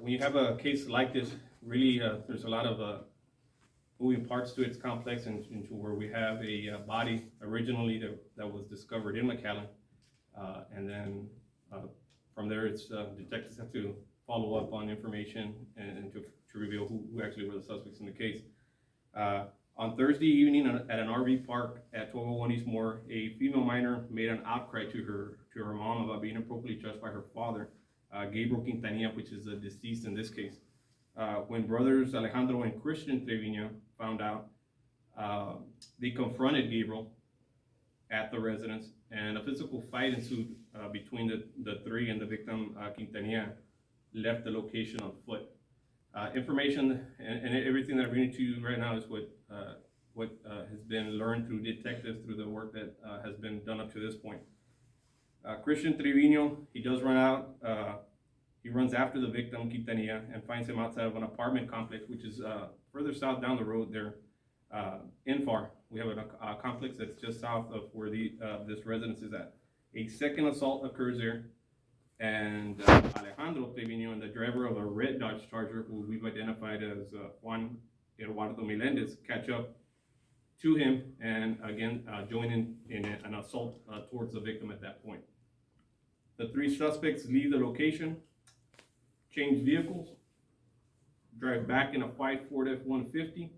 when you have a case like this, really, there's a lot of moving parts to it. It's complex, and into where we have a body originally that was discovered in McAllen, and then from there, it's detectives have to follow up on information and to reveal who actually were the suspects in the case. On Thursday evening at an RV park at 1201 East Moore, a female minor made an outcry to her mom about being appropriately judged by her father, Gabriel Quintanilla, which is the deceased in this case. When brothers Alejandro and Christian Trevino found out, they confronted Gabriel at the residence, and a physical fight ensued between the three, and the victim, Quintanilla, left the location on foot. Information and everything that I'm reading to you right now is what has been learned through detectives, through the work that has been done up to this point. Christian Trevino, he does run out. He runs after the victim, Quintanilla, and finds him outside of an apartment complex, which is further south down the road there. In FAR, we have a complex that's just south of where this residence is at. A second assault occurs there, and Alejandro Trevino, and the driver of a red Dodge Charger, who we've identified as Juan Eduardo Melendez, catch up to him and again join in an assault towards the victim at that point. The three suspects leave the location, change vehicles, drive back in a white Ford F-150,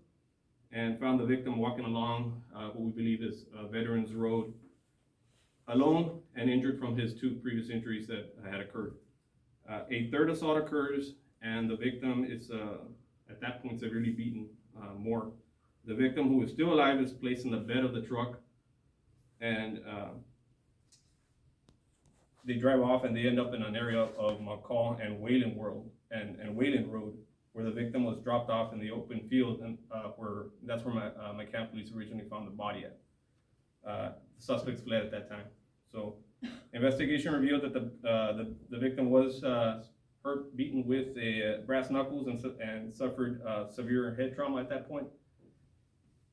and found the victim walking along what we believe is Veterans Road, alone and injured from his two previous injuries that had occurred. A third assault occurs, and the victim is at that point severely beaten more. The victim, who is still alive, is placed in the bed of the truck, and they drive off, and they end up in an area of McCall and Wayland Wayland Road, where the victim was dropped off in the open field, and that's where McCann police originally found the body at. The suspects fled at that time. So, investigation revealed that the victim was hurt, beaten with brass knuckles, and suffered severe head trauma at that point.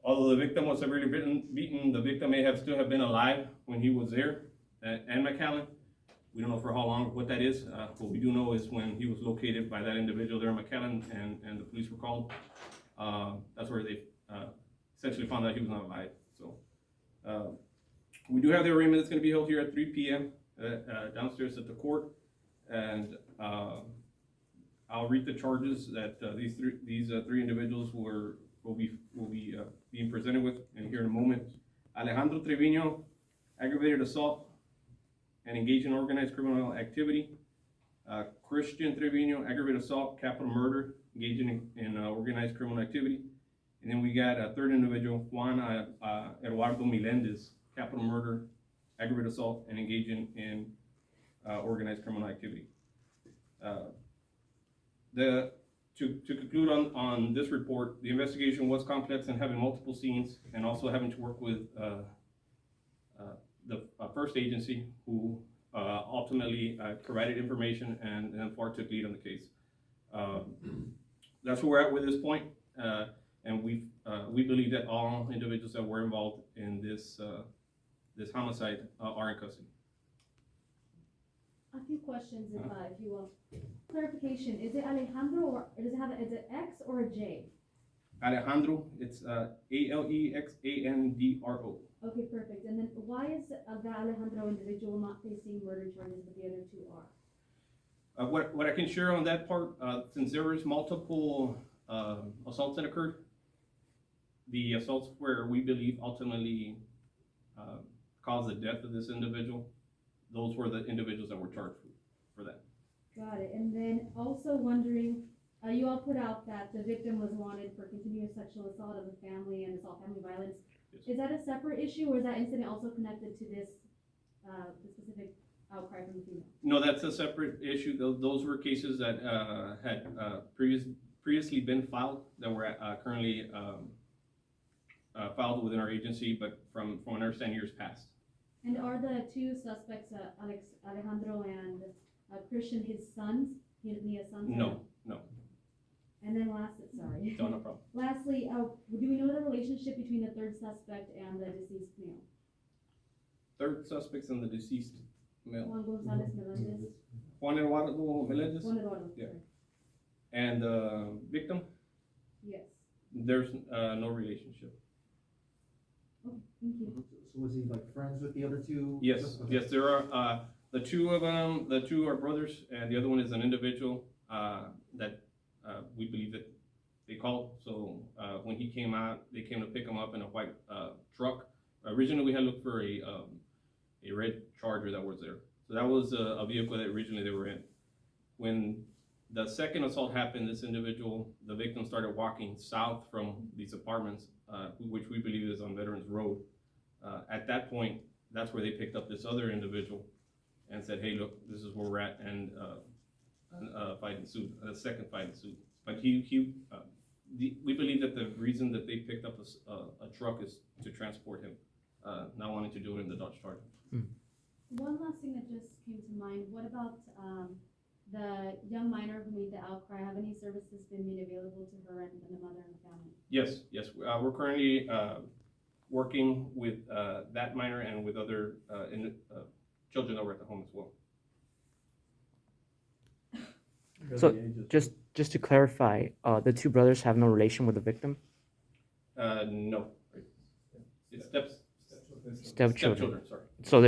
Although the victim was severely beaten, the victim may still have been alive when he was there and McAllen. We don't know for how long, what that is. What we do know is when he was located by that individual there in McAllen, and the police were called, that's where they essentially found out he was not alive. So we do have the arraignment that's going to be held here at 3 p.m. Downstairs at the court, and I'll read the charges that these three individuals will be being presented with here in a moment. Alejandro Trevino, aggravated assault and engaged in organized criminal activity. Christian Trevino, aggravated assault, capital murder, engaging in organized criminal activity. And then we got a third individual, Juan Eduardo Melendez, capital murder, aggravated assault, and engaging in organized criminal activity. To conclude on this report, the investigation was complex and having multiple scenes, and also having to work with the first agency, who ultimately provided information and FAR took lead on the case. That's where we're at with this point, and we believe that all individuals that were involved in this homicide are in custody. A few questions, if you will. Clarification: is it Alejandro, or does it have is it X or a J? Alejandro, it's Alexandro. Okay, perfect. And then why is the Alejandro individual not facing murder charges, but the other two are? What I can share on that part, since there was multiple assaults that occurred, the assaults where we believe ultimately caused the death of this individual, those were the individuals that were charged for that. Got it. And then also wondering, you all put out that the victim was wanted for continuous sexual assault of the family and assault family violence. Yes. Is that a separate issue, or is that incident also connected to this the specific outcry from the female? No, that's a separate issue. Those were cases that had previously been filed, that were currently filed within our agency, but from an understanding years past. And are the two suspects, Alejandro and Christian, his sons, Nia's sons? No. And then lastly, sorry. No problem. Lastly, do we know the relationship between the third suspect and the deceased male? Third suspects and the deceased male. Juan Gonzalez Melendez. Juan Eduardo Melendez? Juan Eduardo. Yeah. Sorry. And the victim, Yes. there's no relationship. Okay, thank you. So was he like friends with the other two? Yes, Okay. yes, there are, the two of them, the two are brothers, and the other one is an individual, that, we believe that they called. So, when he came out, they came to pick him up in a white, truck. Originally, we had looked for a red Charger that was there. So that was a vehicle that originally they were in. When the second assault happened, this individual, the victim, started walking south from these apartments, which we believe is on Veterans Road. At that point, that's where they picked up this other individual and said, hey, look, this is where we're at, and fight ensued, a second fight ensued. But we believe that the reason that they picked up a truck is to transport him, not wanting to do it in the Dodge Charger. One last thing that just came to mind, what about, the young minor who made the outcry? Have any services been made available to her and the mother and the family? Yes, yes, we're currently, working with, that minor and with other, children that were at the home as well. So just to clarify, the two brothers have no relation with the victim? No. It's Stepchildren. stepchildren, sorry. So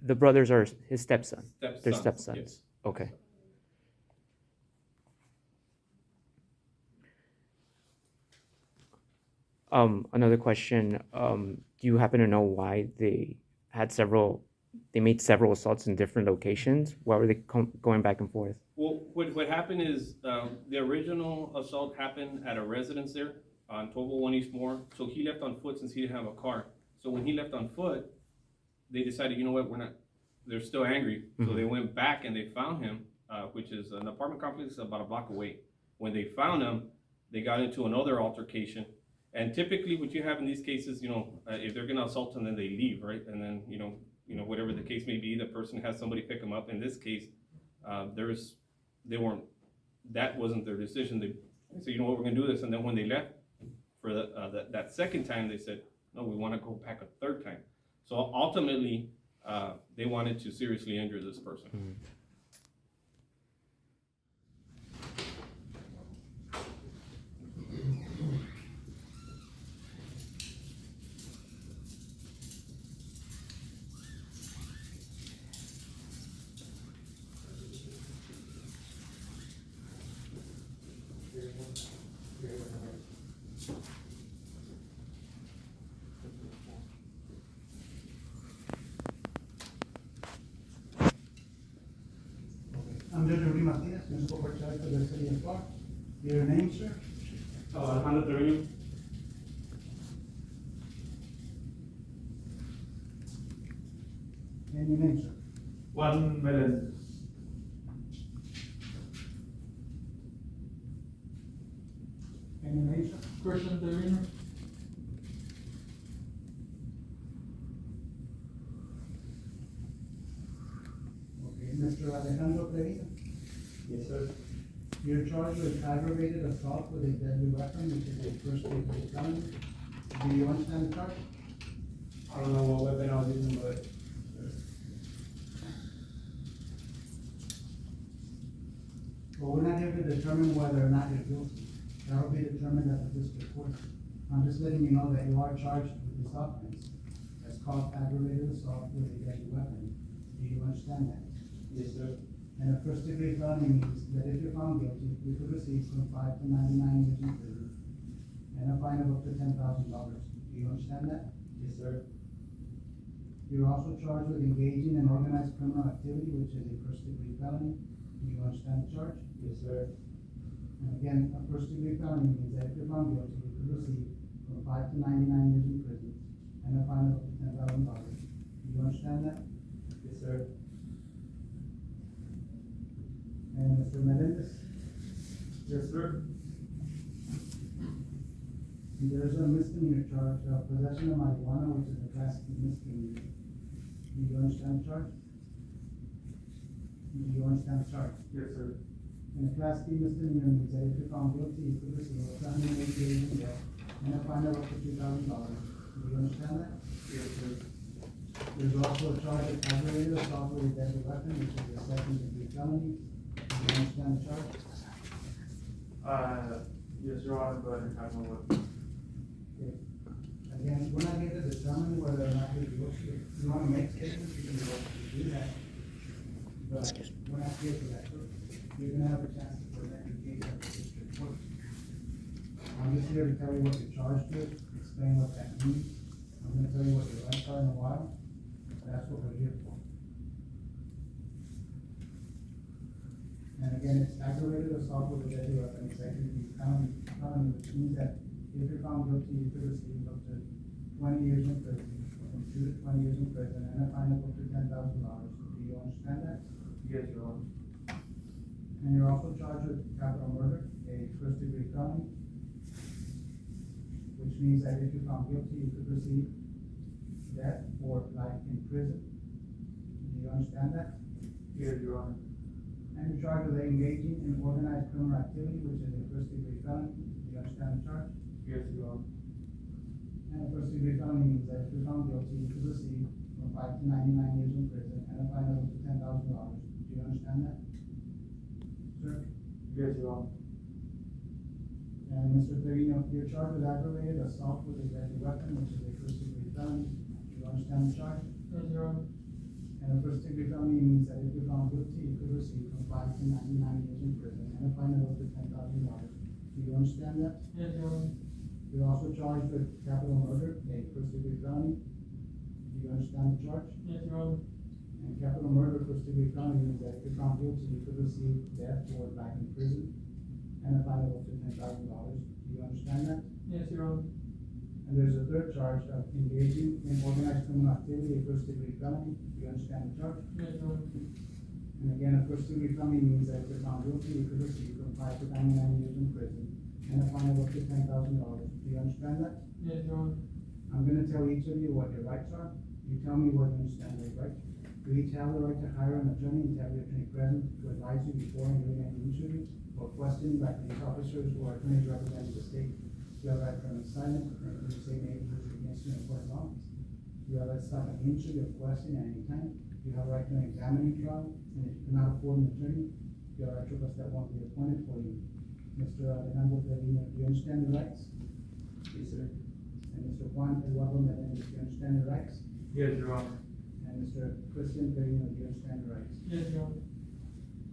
the brothers are his stepson. They're Stepsons, stepsons. yes. Okay. Another question. Do you happen to know why they made several assaults in different locations? Why were they going back and forth? Well, what happened is, the original assault happened at a residence there on 1201 East Moore. So he left on foot since he didn't have a car. So when he left on foot, they decided, you know what, they're still angry. So they went back and they found him, which is an apartment complex about a block away. When they found him, they got into another altercation. And typically what you have in these cases, if they're gonna assault them, then they leave, right? And then, whatever the case may be, the person has somebody pick them up. In this case, that wasn't their decision. They said, you know what, we're gonna do this. And then when they left for that second time, they said, no, we wanna go back a third time. So ultimately, they wanted to seriously injure this person. I'm Judge Rudy Martinez, Municipal Court Judge for the City of FAR. Your name, sir? Alejandro Treviño. And your name, sir? Juan Melendez. And your name, sir? Christian Trevino. Okay, Mr. Alejandro Trevino, Yes, sir. you're charged with aggravated assault with a deadly weapon, which is a first-degree felony. Do you understand the charge? I don't know what weapon I was using, but Well, we're not here to determine whether or not you're guilty. That will be determined at the district court. I'm just letting you know that you are charged with this offense. It's called aggravated assault with a deadly weapon. Do you understand that? yes, sir. And a first-degree felony means that if you're found guilty, you could receive from 5 to 99 years in prison and a fine of up to $10,000. Do you understand that? Yes, sir. You're also charged with engaging in organized criminal activity, which is a first-degree felony. Do you understand the charge? Yes, sir. And again, a first-degree felony means that if you're found guilty, you could receive from 5 to 99 years in prison and a fine of up to $10,000. Do you understand that? Yes, sir. And Mr. Melendez, Yes, sir. there's a misdemeanor charge of possession of marijuana, which is a class B misdemeanor. Do you understand the charge? Do you understand the charge? Yes, sir. And a class B misdemeanor means that if you're found guilty, you could receive up to 180 days in jail and a fine of up to $2,000. Do you understand that? Yes, sir. There's also a charge of aggravated assault with a deadly weapon, which is a second-degree felony. Do you understand the charge? Yes, Your Honor, but I have no weapon. Again, we're not here to determine whether or not you're guilty. If you wanna make statements, you can go to do that. But we're not here for that purpose. You're gonna have a chance to present your case at the district court. I'm just here to tell you what you're charged with, explain what that means. I'm gonna tell you what your rights are in a while. That's what we're here for. And again, it's aggravated assault with a deadly weapon, it's actually felony, which means that if you're found guilty, you could receive up to 20 years in prison, from 2 to 20 years in prison, and a fine of up to $10,000. Do you understand that? Yes, Your Honor. And you're also charged with capital murder, a first-degree felony, which means that if you're found guilty, you could receive death or life in prison. Do you understand that? Yes, Your Honor. And you're charged with engaging in organized criminal activity, which is a first-degree felony. Do you understand the charge? Yes, Your Honor. And a first-degree felony means that if you're found guilty, you could receive from 5 to 99 years in prison and a fine of up to $10,000. Do you understand that? Sir? Yes, Your Honor. And Mr. Perino, you're charged with aggravated assault with a deadly weapon, which is a first-degree felony. Do you understand the charge? Yes, Your Honor. And a first-degree felony means that if you're found guilty, you could receive from 5 to 99 years in prison and a fine of up to $10,000. Do you understand that? Yes, Your Honor. You're also charged with capital murder, a first-degree felony. Do you understand the charge? Yes, Your Honor. And capital murder, first-degree felony means that if you're found guilty, you could receive death or life in prison and a fine of up to $10,000. Do you understand that? Yes, Your Honor. And there's a third charge of engaging in organized criminal activity, a first-degree felony. Do you understand the charge? Yes, Your Honor. And again, a first-degree felony means that if you're found guilty, you could receive from 5 to 99 years in prison and a fine of up to $10,000. Do you understand that? Yes, Your Honor. I'm gonna tell each of you what your rights are. You tell me what you understand your rights. You each have the right to hire an attorney and to have your attorney present to advise you before and during any interview or questioning by police officers who are attorneys representing the state. You have a right to remain silent and to say anything against you in court of law. You have a right to stop an interview or question at any time. You have a right to an examining trial, and if you cannot afford an attorney, you have a right to request that one be appointed for you. Mr. Alejandro Trevino, do you understand the rights? Yes, sir. And Mr. Juan Eduardo Melendez, do you understand the rights? Yes, Your Honor. And Mr. Christian Perino, do you understand the rights? Yes, Your Honor.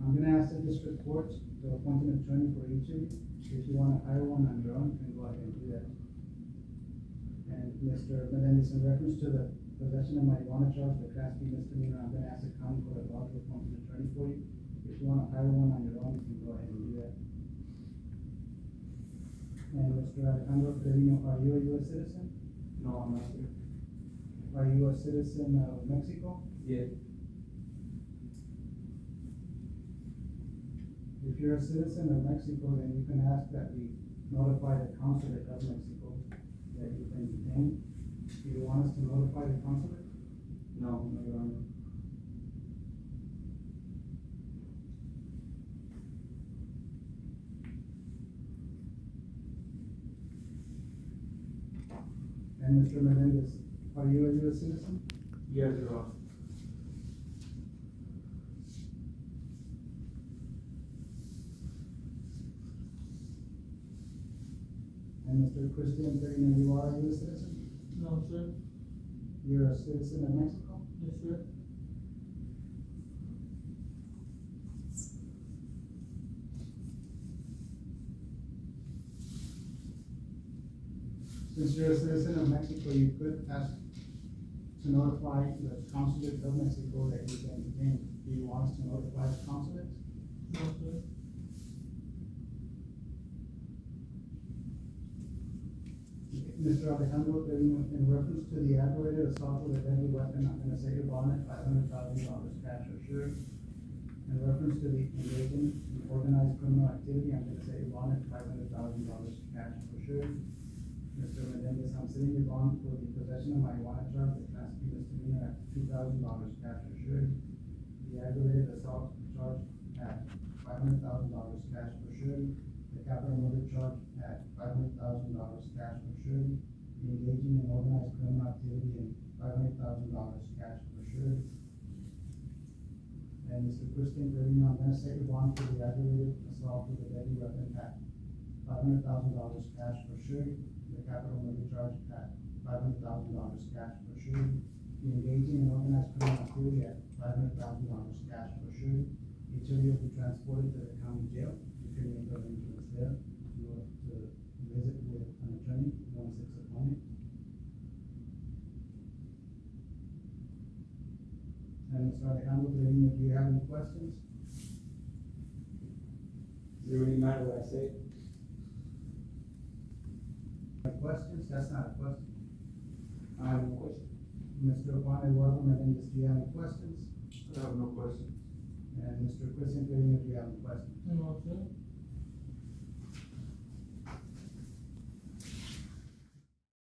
I'm gonna ask the district court to appoint an attorney for each of you. If you wanna hire one on your own, you can go ahead and do that. And Mr. Melendez, in reference to the possession of marijuana charge, the Class B misdemeanor, I'm gonna ask the county court of law to appoint an attorney for you. If you wanna hire one on your own, you can go ahead and do that. And Mr. Alejandro Trevino, are you a U.S. citizen? No, I'm not, sir. Are you a citizen of Mexico? Yes. If you're a citizen of Mexico, then you can ask that we notify the consulate of Mexico that you've been detained. Do you want us to notify the consulate? No, no, Your Honor. And Mr. Melendez, are you a U.S. citizen? Yes, Your Honor. And Mr. Christian Perino, you are a U.S. citizen? No, sir. You're a citizen of Mexico? Yes, sir. Since you're a citizen of Mexico, you could ask to notify the consulate of Mexico that you've been detained. Do you want us to notify the consulate? No, sir. Mr. Alejandro Trevino, in reference to the aggravated assault with a deadly weapon, I'm gonna say your bond at $500,000 cash or sure. In reference to the engaging in organized criminal activity, I'm gonna say your bond at $500,000 cash for sure. Mr. Melendez, I'm setting your bond for the possession of marijuana charge, the Class B misdemeanor at $2,000 cash for sure. The aggravated assault charge at $500,000 cash for sure. The capital murder charge at $500,000 cash for sure. The engaging in organized criminal activity and $500,000 cash for sure. And Mr. Christian Perino, I'm gonna set your bond for the aggravated assault with a deadly weapon at $500,000 cash for surety, the capital levy charge at $500,000 cash for surety, the engaging and organized criminal activity at $500,000 cash for surety. Each of you will be transported to the county jail. You can make arrangements there. You want to visit with an attorney, you want to fix appointment. And Mr. Alejandro Trevino, do you have any questions? Does it really matter what I say? Any questions? That's not a question. I have no question. Mr. Juan Eduardo Menendez, do you have any questions? I have no question. And Mr. Christian Trevino, do you have any questions? No, sir.